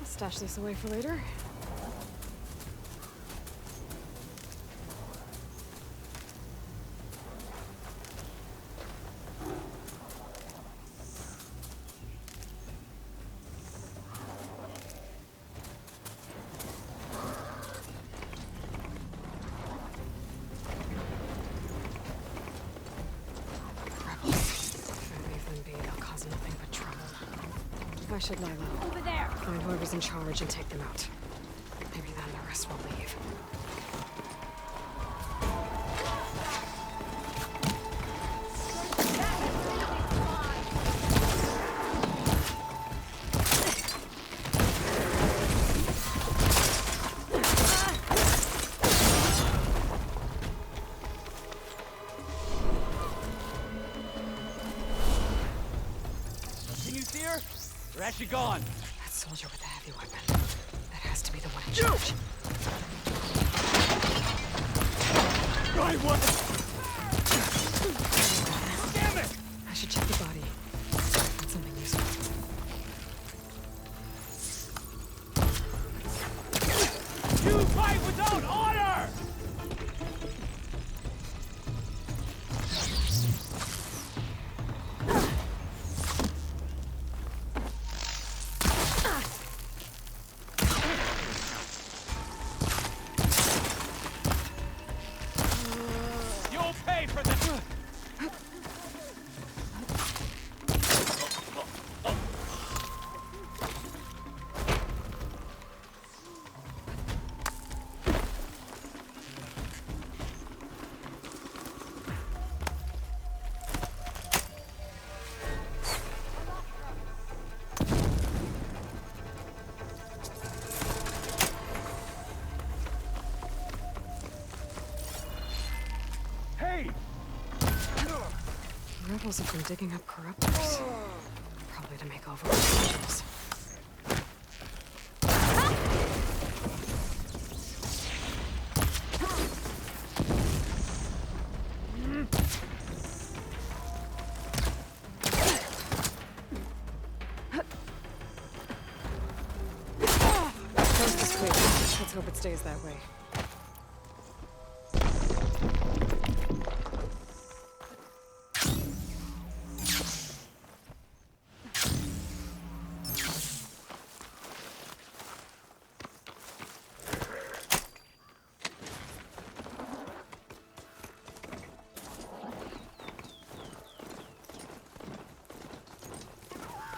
Stash this away for later. I should lie low. Over there! Find whoever's in charge and take them out. Maybe then the rest will leave. They're actually gone. That soldier with the heavy weapon. That has to be the one in charge. Right, what? Damn it! I should check the body. Find something useful. You fight without honor! The rebels have been digging up corruptors. Probably to make over angels. Coast is clear. Let's hope it stays that way.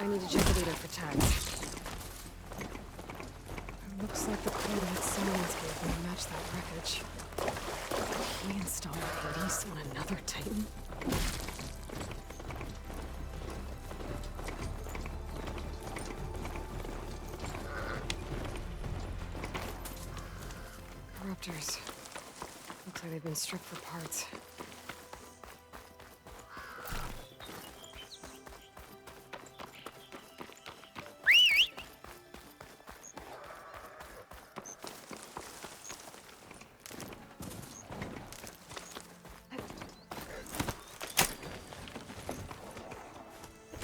I need to check the leader for tags. It looks like the coordinates someone's gave me match that wreckage. Did he install Hades on another Titan? Corruptors. Looks like they've been stripped for parts.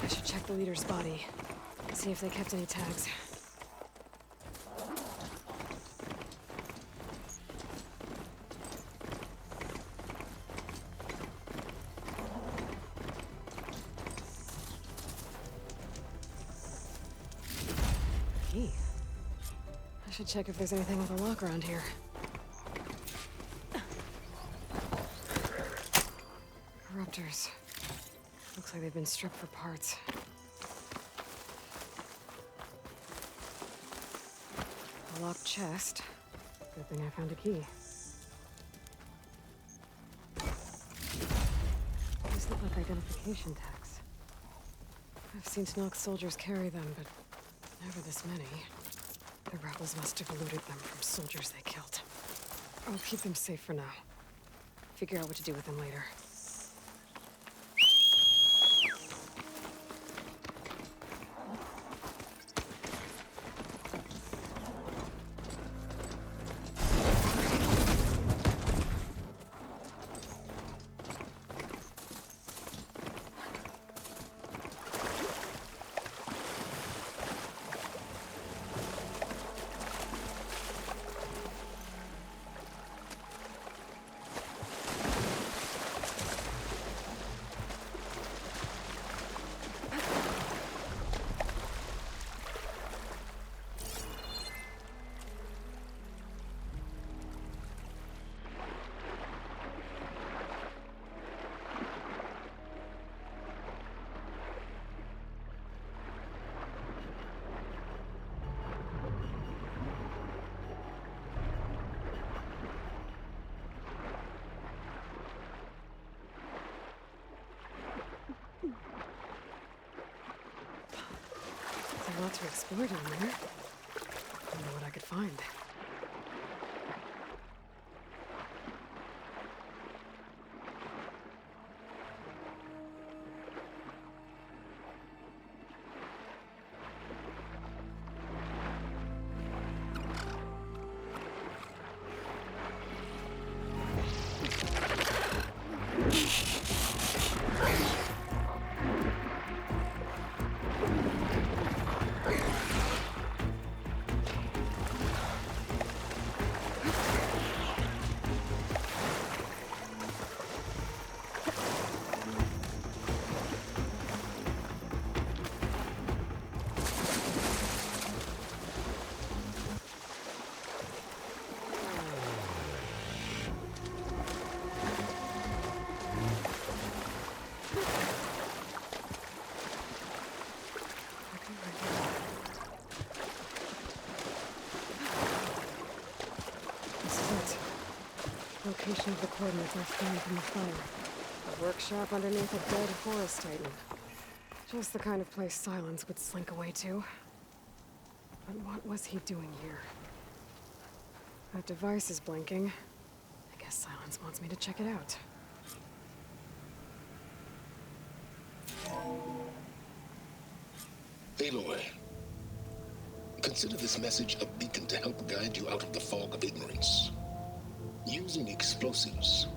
I should check the leader's body. See if they kept any tags. Key. I should check if there's anything with a lock around here. Corruptors. Looks like they've been stripped for parts. A locked chest. Good thing I found a key. These look like identification tags. I've seen Nox soldiers carry them, but never this many. The rebels must have eluded them from soldiers they killed. I'll keep them safe for now. Figure out what to do with them later. There's a lot to explore down there. Wonder what I could find. Location of the coordinates I found from the fire. A workshop underneath a dead forest titan. Just the kind of place Silence would slink away to. But what was he doing here? That device is blinking. I guess Silence wants me to check it out. Aloy, consider this message a beacon to help guide you out of the fog of ignorance. Using explosives,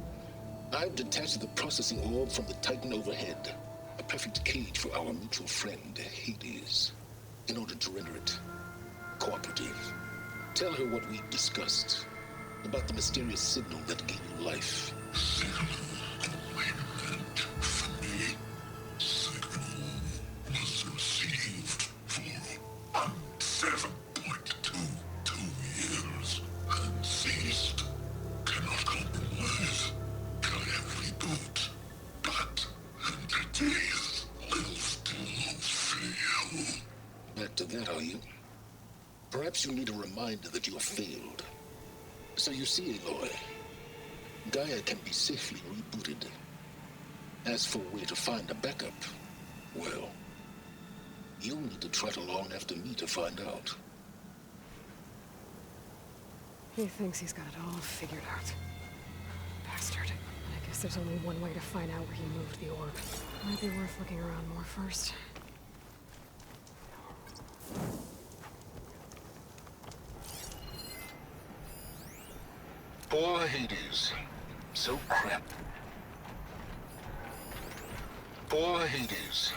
I've detached the processing orb from the Titan overhead, a perfect cage for our mutual friend, Hades, in order to render it cooperative. Tell her what we discussed about the mysterious signal that gave you life. Back to that, are you? Perhaps you need a reminder that you have failed. So you see, Aloy, Gaia can be safely rebooted. As for where to find a backup, well, you'll need to trot along after me to find out. He thinks he's got it all figured out. Bastard. I guess there's only one way to find out where he moved the orb. Might be worth looking around more first. Poor Hades. So cramped. Poor Hades.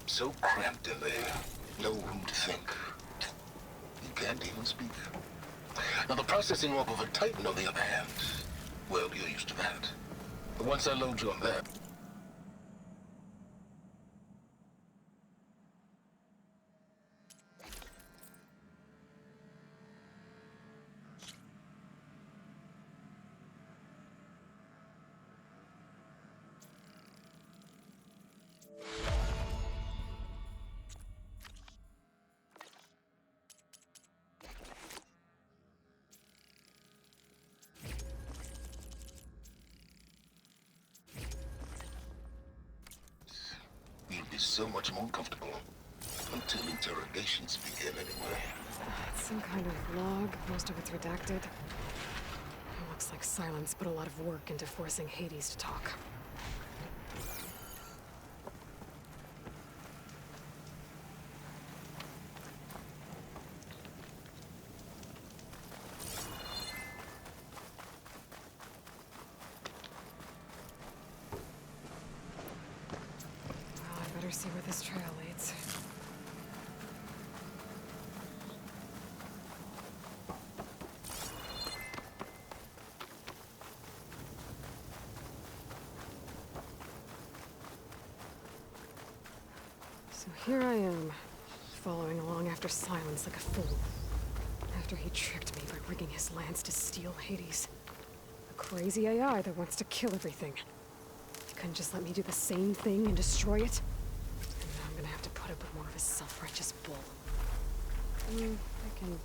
So cramped in there. No room to think. He can't even speak. Now the processing orb of a Titan, on the other hand, well, you're used to that. But once I load you on that, you'll be so much more comfortable. Until interrogations begin, anyway. It's some kind of log. Most of it's redacted. It looks like Silence put a lot of work into forcing Hades to talk. Well, I better see where this trail leads. So here I am, following along after Silence like a fool. After he tricked me by rigging his lance to steal Hades. A crazy AI that wants to kill everything. He couldn't just let me do the same thing and destroy it? And now I'm gonna have to put up with more of his self-righteous bull. I can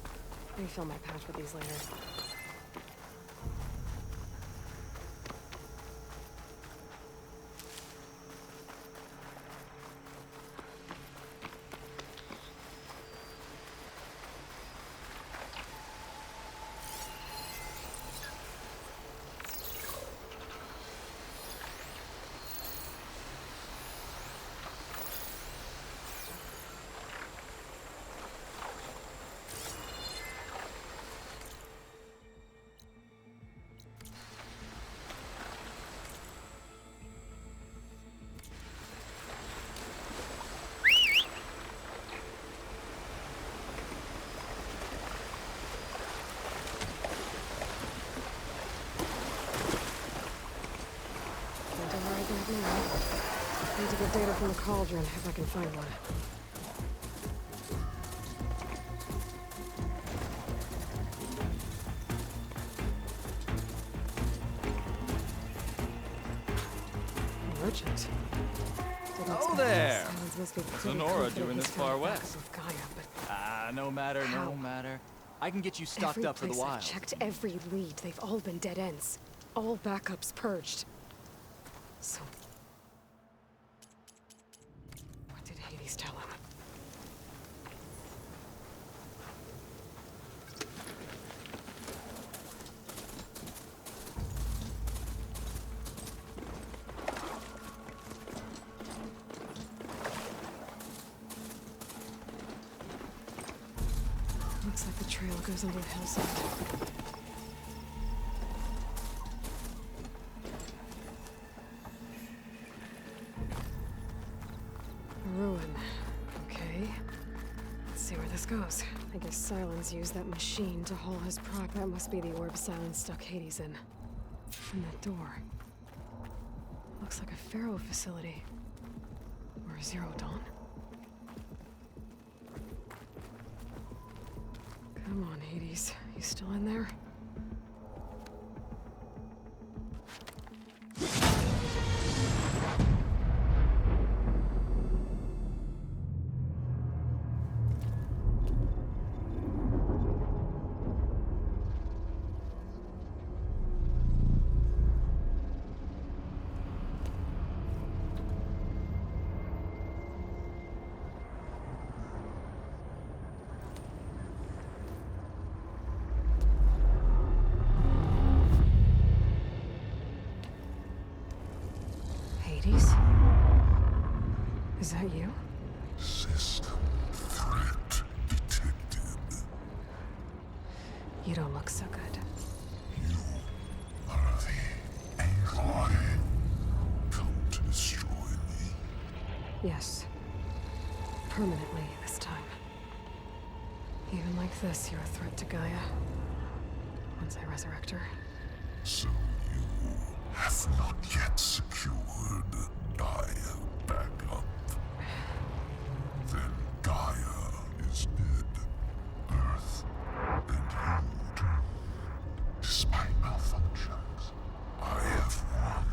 refill my patch with these later. data from the cauldron, if I can find one. Merchant. Oh, there! Must be pretty Sonora confident doing he's this got far a backup west. of Gaia, but No matter, How? no matter. I can get you stocked every up for the place I've wild. checked every lead. They've all been dead ends. All backups purged. So, what did Hades tell him? Looks like the trail goes under the hillside. A ruin. Okay. Let's see where this goes. I guess Silence used that machine to haul his prop. That must be the orb Silence stuck Hades in. And that door. Looks like a Pharaoh facility. Or Zero Dawn? Come on, Hades. You still in there? Hades? Is that you? System threat detected. You don't look so good. You are the Aloy. Come to destroy me. Yes. Permanently this time. Even like this, you're a threat to Gaia. Once I resurrect her. So you have not yet secured Gaia back up. Then Gaia is dead. Earth and you, despite malfunctions, I have won.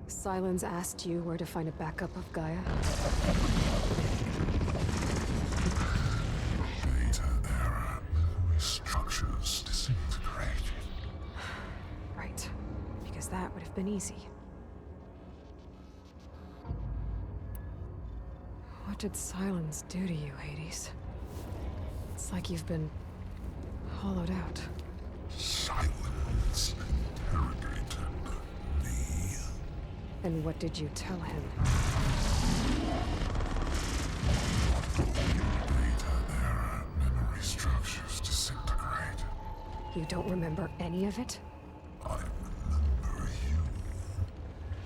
Silence asked you where to find a backup of Gaia? Data error, memory structures disintegrated. Right. Because that would have been easy. What did Silence do to you, Hades? It's like you've been hollowed out. Silence interrogated me. And what did you tell him? Data error, memory structures disintegrated. You don't remember any of it? I remember you.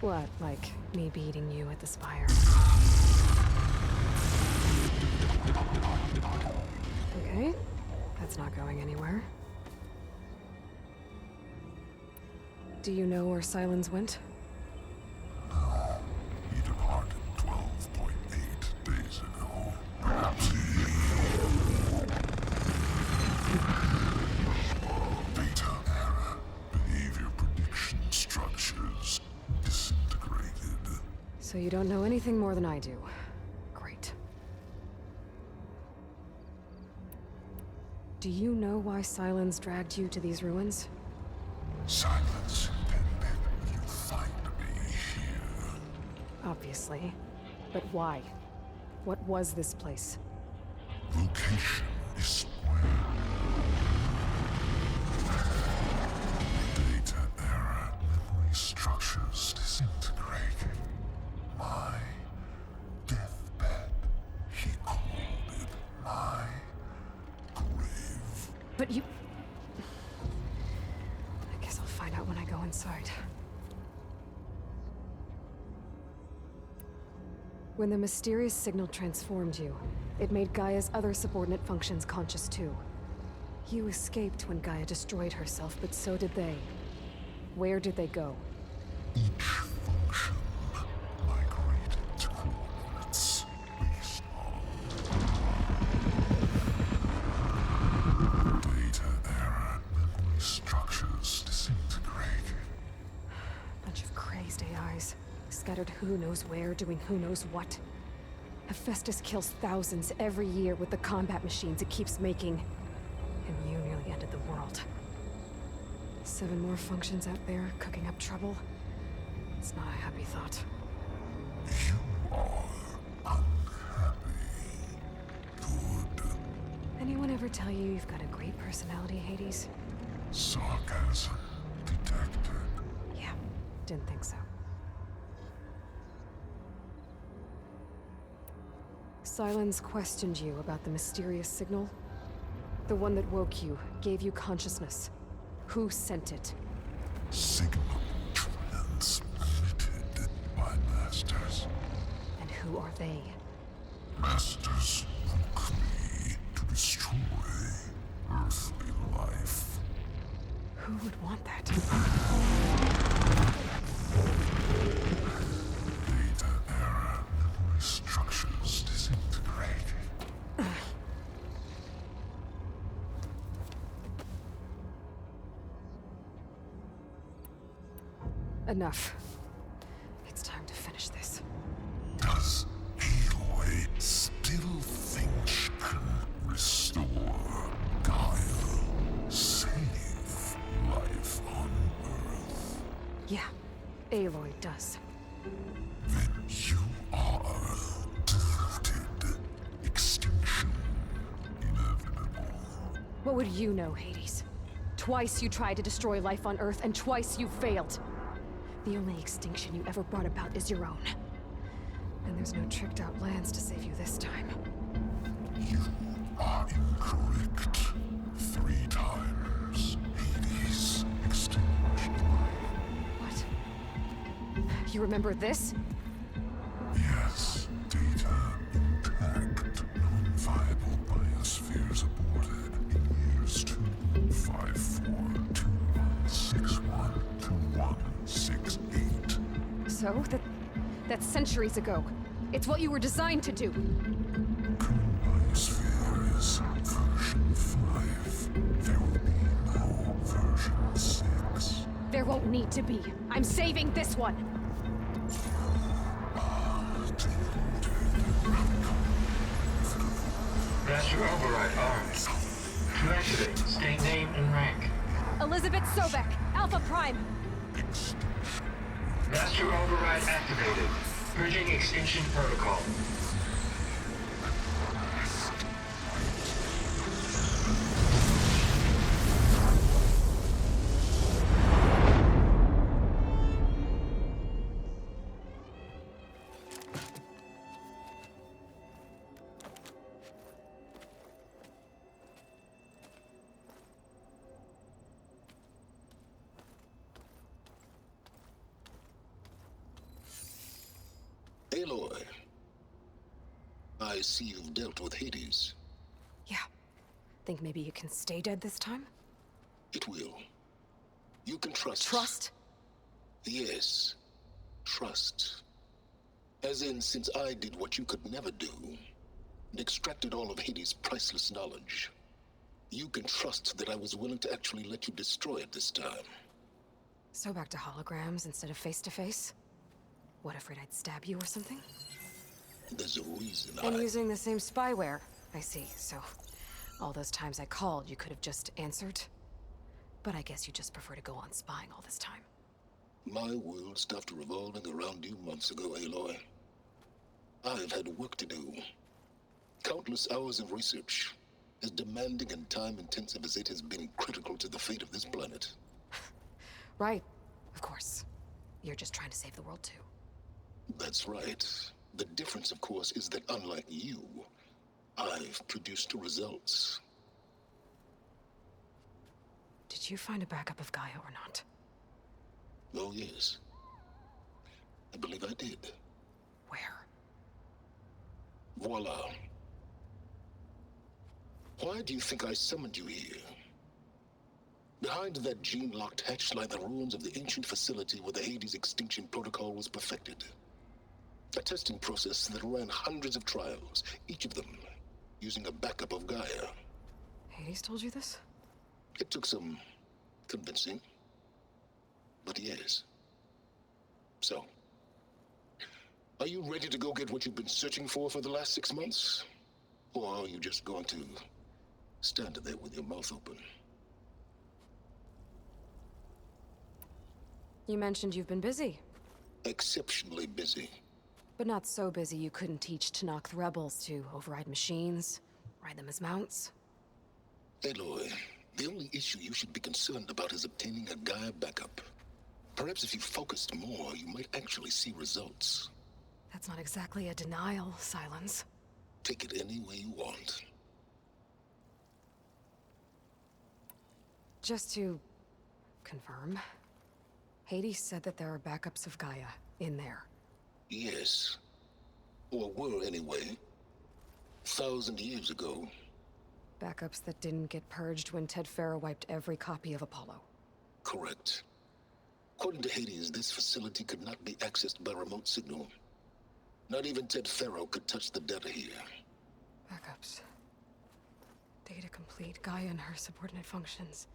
What, like me beating you at the spire? Okay, that's not going anywhere. Do you know where Silence went? No, he departed 12.8 days ago. Perhaps he... Data error, behavior prediction structures disintegrated. So you don't know anything more than I do. Great. Do you know why Silence dragged you to these ruins? Silence intended you find me here. Obviously. But why? What was this place? Location is where. Data error, memory structures disintegrated. My deathbed. He called it my grave. But you... I guess I'll find out when I go inside. When the mysterious signal transformed you, it made Gaia's other subordinate functions conscious too. You escaped when Gaia destroyed herself, but so did they. Where did they go? each function migrated to coordinates based on data error, memory structures disintegrating. Bunch of crazed AIs, scattered who knows where, doing who knows what. Hephaestus kills thousands every year with the combat machines it keeps making. And you nearly ended the world. 7 more functions out there, cooking up trouble. It's not a happy thought. You are unhappy. Good. Anyone ever tell you you've got a great personality, Hades? Sarcasm detected. Yeah, didn't think so. Silence questioned you about the mysterious signal. The one that woke you, gave you consciousness. Who sent it? Signal transmitted by masters. And who are they? Masters woke me to destroy earthly life. Who would want that? Data error, memory structures disintegrating. Enough. It's time to finish this. Does Aloy still think she can restore Guile, save life on Earth? Yeah, Aloy does. Then you are deluded. Extinction inevitable. What would you know, Hades? Twice you tried to destroy life on Earth, and twice you failed. The only extinction you ever brought about is your own. And there's no tricked-out plans to save you this time. You are incorrect. 3 times. Hades extinguished life. What? You remember this? Yes, data intact. Non-viable biospheres aborted in years 2154, 2161, 2168. So, that's centuries ago. It's what you were designed to do. Current biosphere is version 5. There will be no version 6. There won't need to be. I'm saving this one. Master override armed. To activate, state name and rank. Elizabeth Sobek, Alpha Prime. Master override activated. Purging extinction protocol. Aloy, I see you've dealt with Hades. Yeah. Think maybe you can stay dead this time? It will. You can trust. Trust? Yes. Trust. As in, since I did what you could never do, and extracted all of Hades' priceless knowledge, you can trust that I was willing to actually let you destroy it this time. So back to holograms instead of face-to-face? What, afraid I'd stab you or something? There's a reason And using the same spyware. I see, so all those times I called, you could have just answered? But I guess you just prefer to go on spying all this time. My world stopped revolving around you months ago, Aloy. I've had work to do. Countless hours of research, as demanding and time-intensive as it has been critical to the fate of this planet. Right, of course. You're just trying to save the world too. That's right. The difference, of course, is that unlike you, I've produced results. Did you find a backup of Gaia or not? Oh, yes. I believe I did. Where? Voila. Why do you think I summoned you here? Behind that gene-locked hatch lie the ruins of the ancient facility where the Hades Extinction Protocol was perfected. A testing process that ran hundreds of trials, each of them using a backup of Gaia. Hades told you this? It took some convincing, but yes. So, are you ready to go get what you've been searching for the last 6 months? Or are you just going to stand there with your mouth open? You mentioned you've been busy. Exceptionally busy. But not so busy you couldn't teach Tanakh the rebels to override machines, ride them as mounts. Aloy, the only issue you should be concerned about is obtaining a Gaia backup. Perhaps if you focused more, you might actually see results. That's not exactly a denial, Silence. Take it any way you want. Just to confirm, Hades said that there are backups of Gaia in there. Yes. Or were anyway. 1,000 years ago. Backups that didn't get purged when Ted Farrow wiped every copy of Apollo. Correct. According to Hades, this facility could not be accessed by remote signal. Not even Ted Farrow could touch the data here. Backups. Data complete, Gaia and her subordinate functions.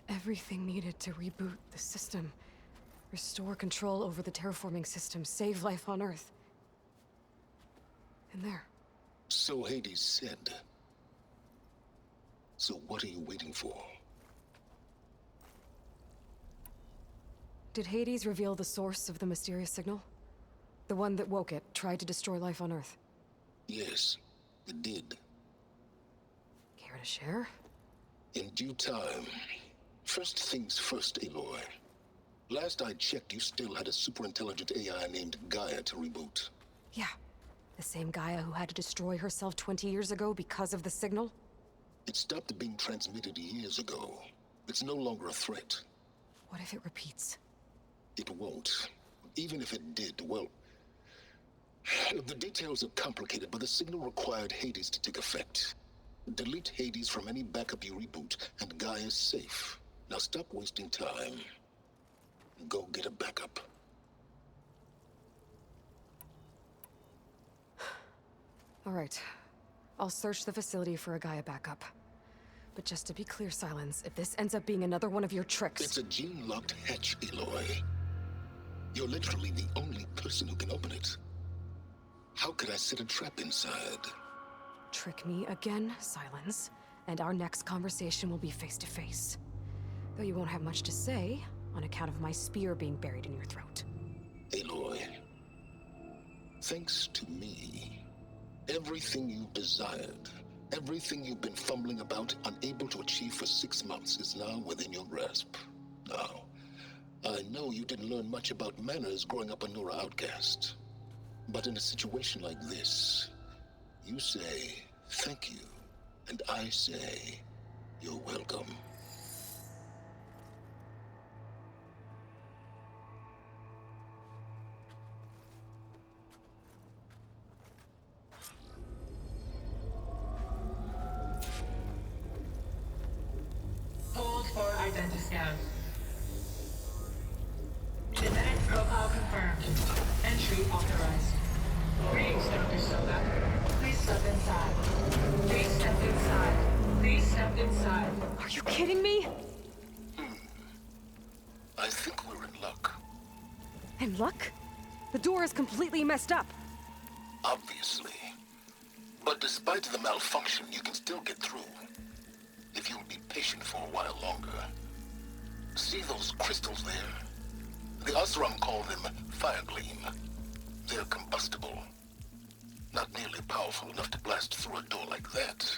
Everything needed to reboot the system. Restore control over the terraforming system, save life on Earth. In there. So Hades said. So what are you waiting for? Did Hades reveal the source of the mysterious signal? The one that woke it, tried to destroy life on Earth? Yes, it did. Care to share? In due time. First things first, Aloy. Last I checked, you still had a superintelligent AI named Gaia to reboot. Yeah. The same Gaia who had to destroy herself 20 years ago because of the signal? It stopped being transmitted years ago. It's no longer a threat. What if it repeats? It won't. Even if it did, well... The details are complicated, but the signal required Hades to take effect. Delete Hades from any backup you reboot, and Gaia's safe. Now stop wasting time. Go get a backup. All right. I'll search the facility for a Gaia backup. But just to be clear, Silence, if this ends up being another one of your tricks... It's a gene-locked hatch, Aloy. You're literally the only person who can open it. How could I set a trap inside? Trick me again, Silence, and our next conversation will be face-to-face. Though you won't have much to say, on account of my spear being buried in your throat. Aloy, thanks to me, everything you've desired, everything you've been fumbling about, unable to achieve for 6 months, is now within your grasp. Now, I know you didn't learn much about manners growing up a Nora outcast. But in a situation like this, you say, thank you, and I say, you're welcome. Hold for identiscan. Genetic profile confirmed. Entry authorized. Greetings, Dr. Soda. Please step inside. Please step inside. Please step inside. Are you kidding me? I think we're in luck. In luck? The door is completely messed up. Obviously. But despite the malfunction, you can still get through. If you'll be patient for a while longer. See those crystals there? The Osram call them fire gleam. They're combustible. Not nearly powerful enough to blast through a door like that.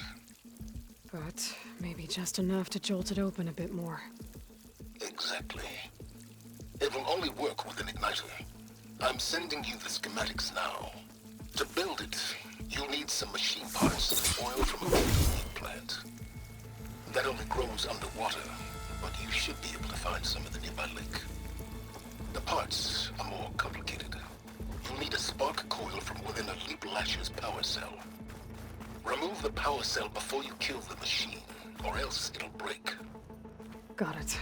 But maybe just enough to jolt it open a bit more. Exactly. It will only work with an igniter. I'm sending you the schematics now. To build it, you'll need some machine parts and oil from a meat plant. That only grows underwater, but you should be able to find some in the nearby lake. The parts are more complicated. You'll need a spark coil from within a Leap Lasher's power cell. Remove the power cell before you kill the machine, or else it'll break. Got it.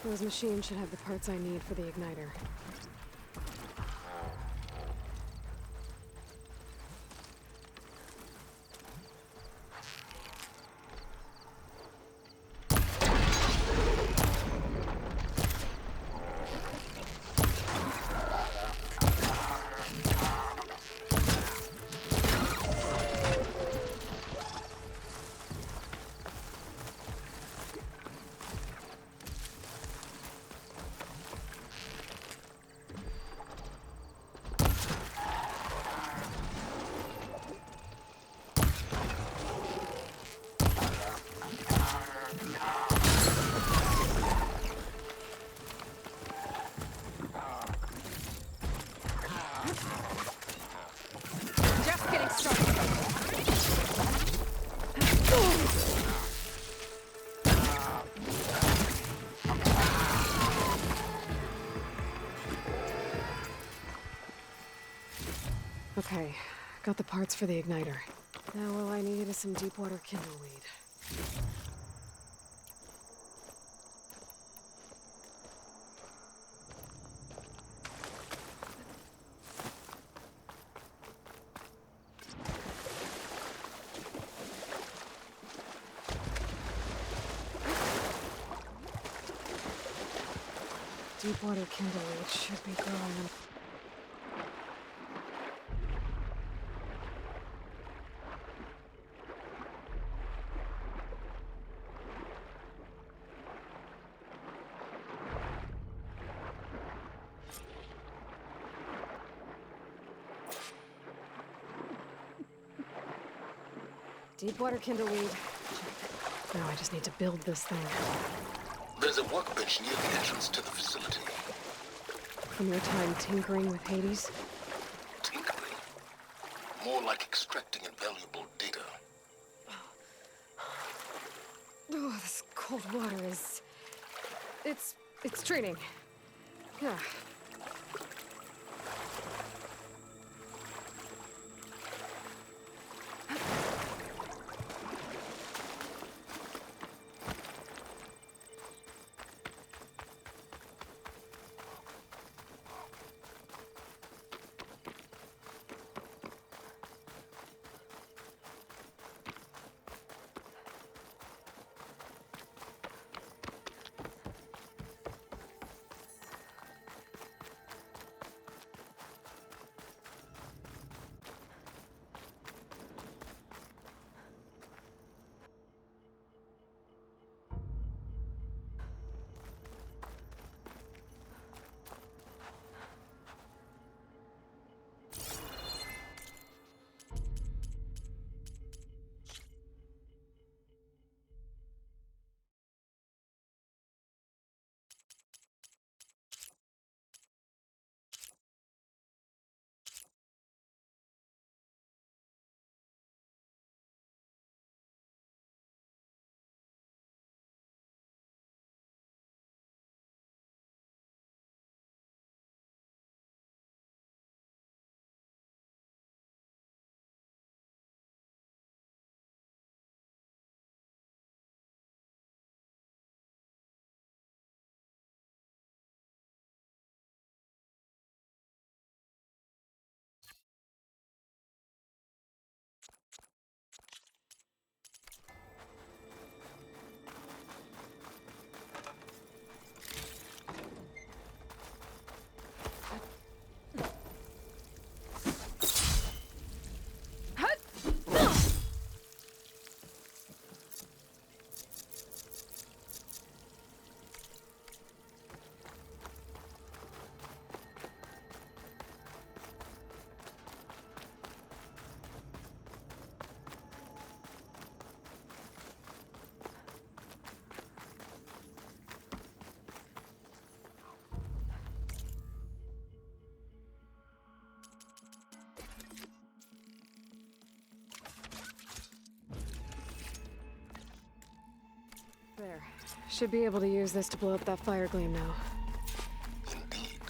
Those machines should have the parts I need for the igniter. Just getting started. Okay, got the parts for the igniter. Now all I need is some deep water kindleweed. Deep water kindleweed should be growing on. Deep water kindleweed. Check. Now I just need to build this thing. There's a workbench near the entrance to the facility. From your time tinkering with Hades? Tinkering. More like extracting invaluable data. Oh, this cold water is... It's draining. Yeah. There. Should be able to use this to blow up that fire gleam now. Indeed.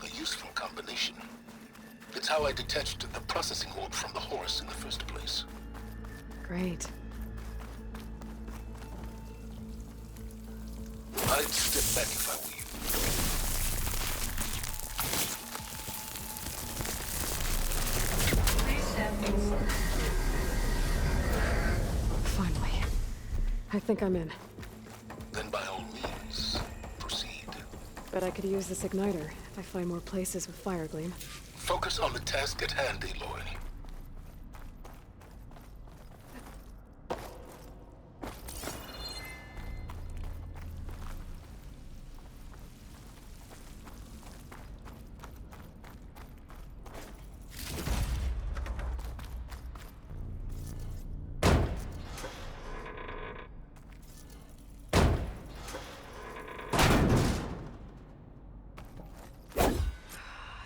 A useful combination. It's how I detached the processing orb from the horse in the first place. Great. I'd step back if I were you. Please step inside. Finally. I think I'm in. Then by all means, proceed. Bet I could use this igniter if I find more places with fire gleam. Focus on the task at hand, Aloy.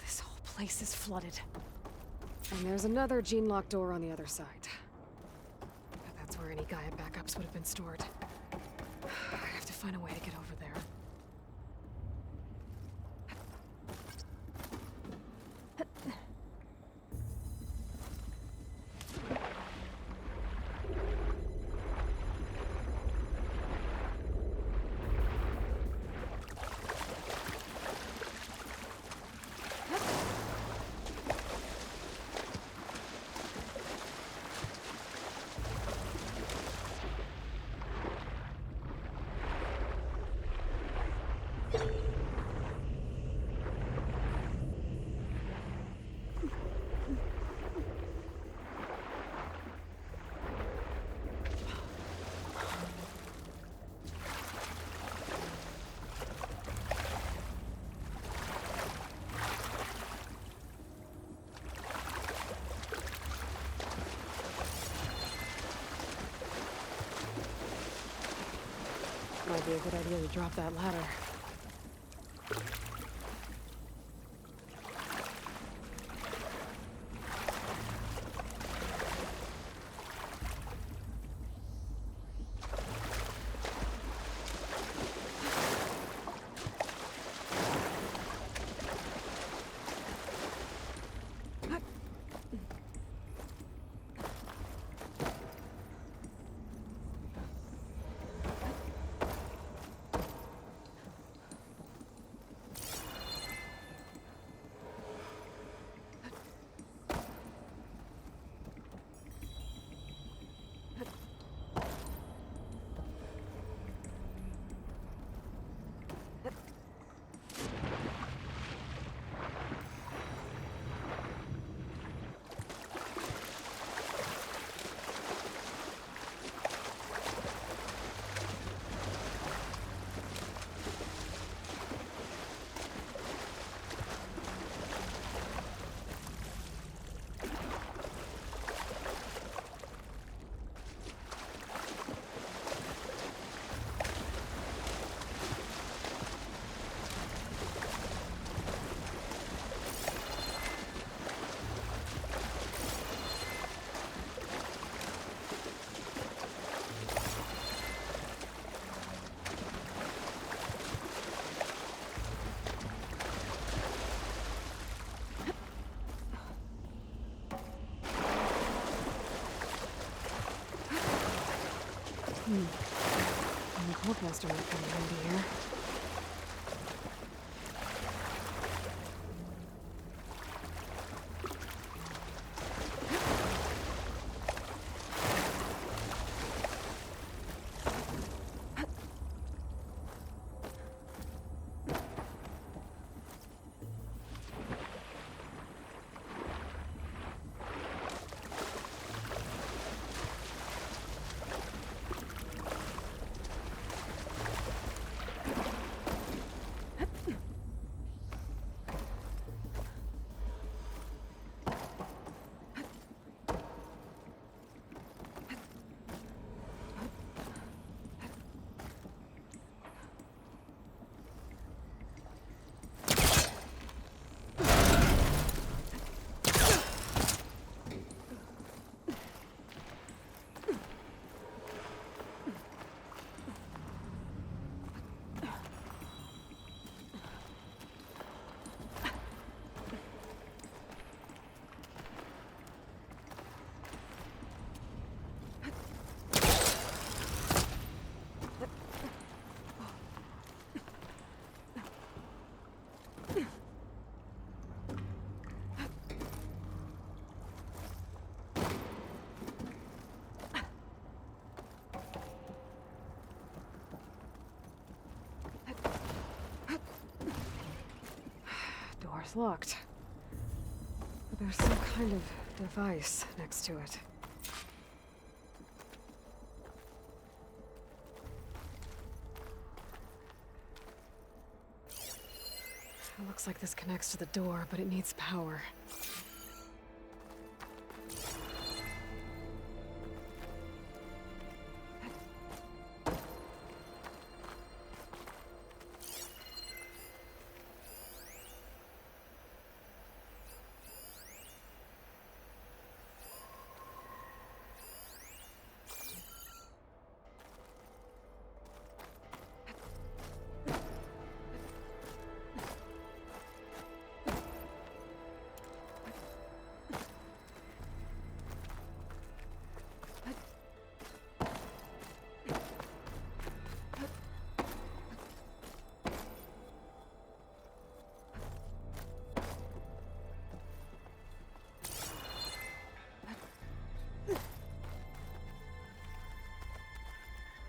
This whole place is flooded. And there's another gene-locked door on the other side. But that's where any Gaia backups would have been stored. I have to find a way to get over there. Might be a good idea to drop that ladder. The Hulkmaster might come in handy here. door's locked. But there's some kind of device next to it. It looks like this connects to the door, but it needs power.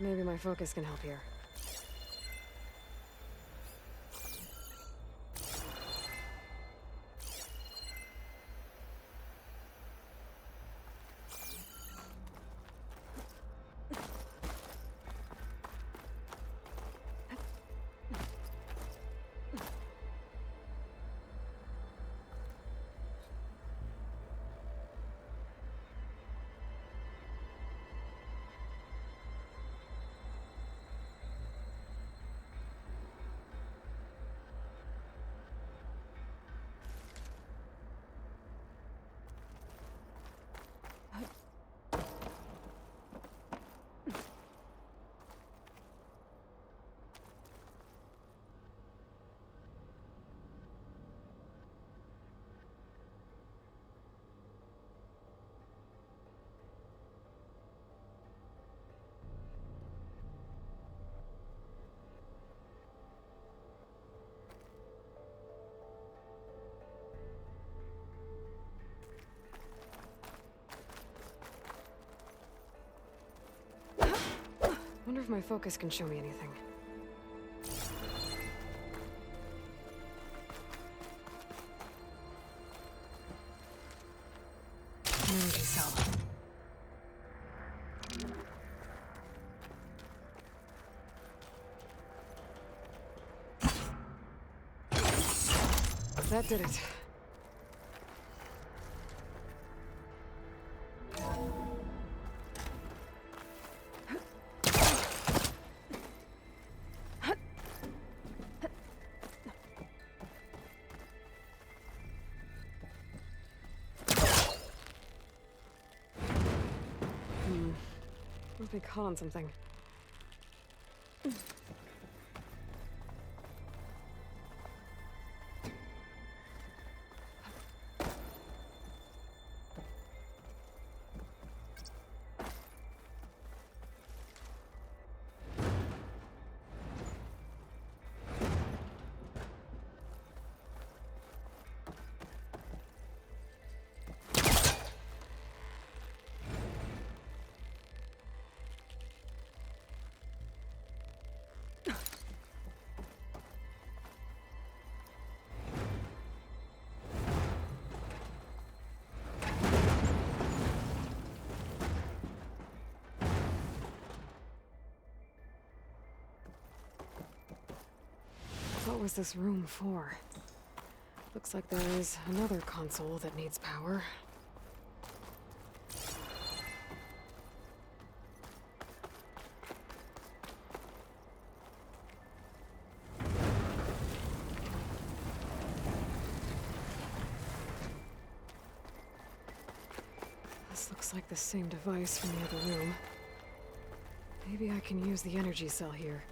Maybe my focus can help here. Wonder if my focus can show me anything. An energy cell. That did it. Must be caught on something. What was this room for? Looks like there is another console that needs power. This looks like the same device from the other room. Maybe I can use the energy cell here.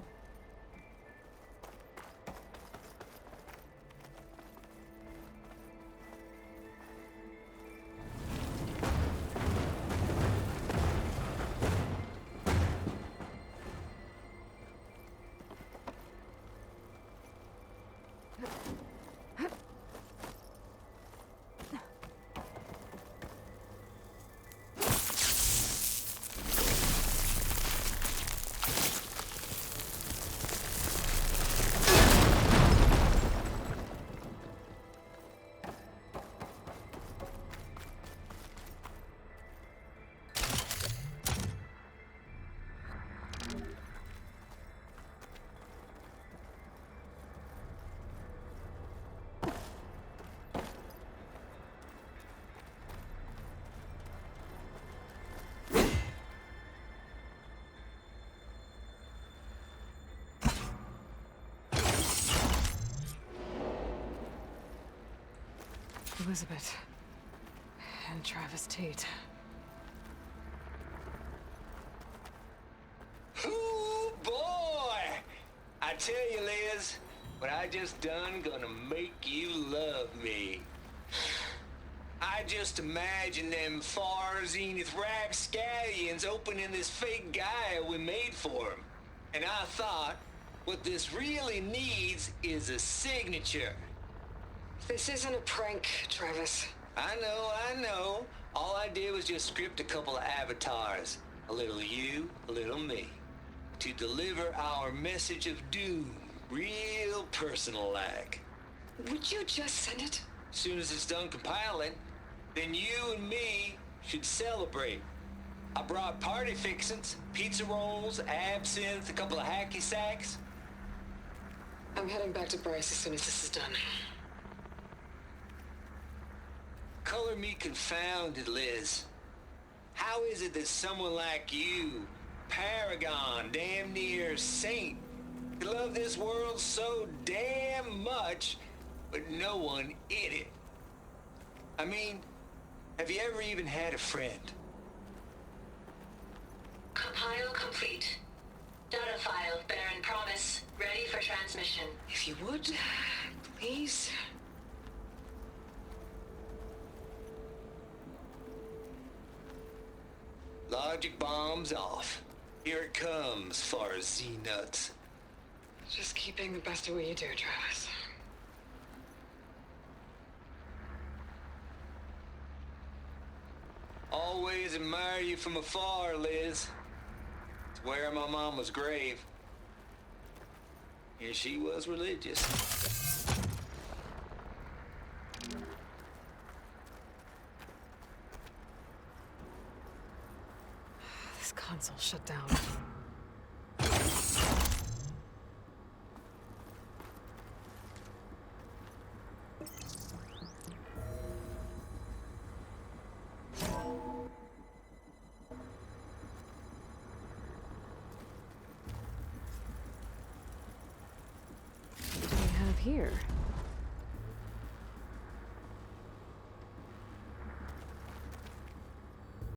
Elizabeth. And Travis Tate. Ooh, boy! I tell you, Liz, what I just done gonna make you love me. I just imagine them far zenith rapscallions opening this fake guy we made for him. And I thought, what this really needs is a signature. This isn't a prank, Travis. I know. All I did was just script a couple of avatars. A little you, a little me. To deliver our message of doom, real personal-like. Would you just send it? Soon as it's done compiling, then you and me should celebrate. I brought party fixins, pizza rolls, absinthe, a couple of hacky sacks. I'm heading back to Bryce as soon as this is done. Color me confounded, Liz. How is it that someone like you, paragon, damn near saint, could love this world so damn much, but no one in it? I mean, have you ever even had a friend? Compile complete. Data file, Baron Promise, ready for transmission. If you would, please. Logic bombs off. Here it comes, far Z-nuts. Just keep being the best at what you do, Travis. Always admire you from afar, Liz. It's where my mama's grave. And she was religious. This console shut down. What do we have here?